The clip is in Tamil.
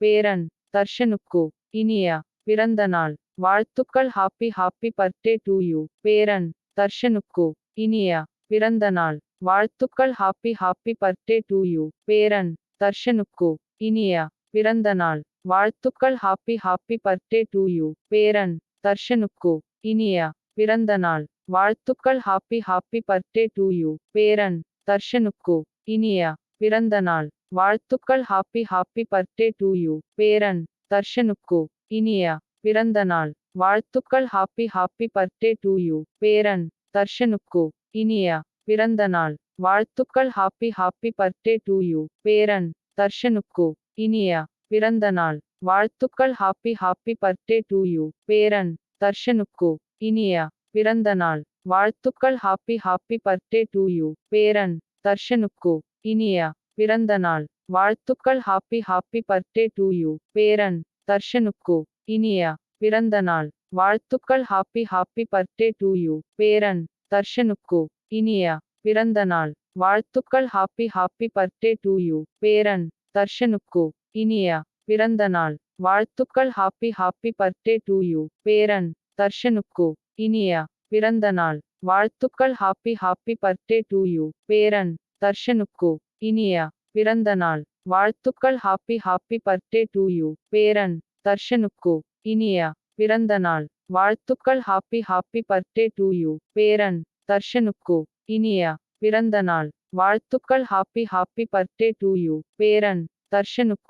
பேரன் தர்ஷனுக்கு இனிய பிறந்த நாள் வாழ்த்துக்கள். Happy happy birthday to you. பேரன் தர்ஷனுக்கு இனிய பிறந்த நாள் வாழ்த்துக்கள். Happy happy birthday to you. பேரன் தர்ஷனுக்கு இனிய பிறந்த நாள் வாழ்த்துக்கள். Happy happy birthday to you. பேரன் தர்ஷனுக்கு இனிய பிறந்த நாள் வாழ்த்துக்கள். Happy happy birthday to you. பேரன் தர்ஷனுக்கு இனிய பிறந்த நாள் வாழ்த்துக்கள். Happy happy birthday to you. பேரன் தர்ஷனுக்கு இனிய பிறந்த நாள் வாழ்த்துக்கள். Happy happy birthday to you. பேரன் தர்ஷனுக்கு இனிய பிறந்த நாள் வாழ்த்துக்கள். Happy happy birthday to you. பேரன் தர்ஷனுக்கு இனிய பிறந்த நாள் வாழ்த்துக்கள். Happy happy birthday to you. பேரன் தர்ஷனுக்கு இனிய பிறந்த நாள் வாழ்த்துக்கள். Happy happy birthday to you. பேரன் தர்ஷனுக்கு இனிய பிறந்த நாள் வாழ்த்துக்கள். Happy happy birthday to you. பேரன் தர்ஷனுக்கு இனிய பிறந்த நாள் வாழ்த்துக்கள். Happy happy birthday to you. பேரன் தர்ஷனுக்கு இனிய பிறந்த நாள் வாழ்த்துக்கள். Happy happy birthday to you. பேரன் தர்ஷனுக்கு இனிய பிறந்த நாள் வாழ்த்துக்கள். Happy happy birthday to you. பேரன் தர்ஷனுக்கு இனிய பிறந்த நாள் வாழ்த்துக்கள். Happy happy birthday to you. பேரன் தர்ஷனுக்கு இனிய பிறந்த நாள் வாழ்த்துக்கள். Happy happy birthday to you. பேரன் தர்ஷனுக்கு இனிய பிறந்த நாள் வாழ்த்துக்கள். Happy happy birthday to you. பேரன் தர்ஷனுக்கு இனிய பிறந்த நாள் வாழ்த்துக்கள். Happy happy birthday to you. பேரன் தர்ஷனுக்கு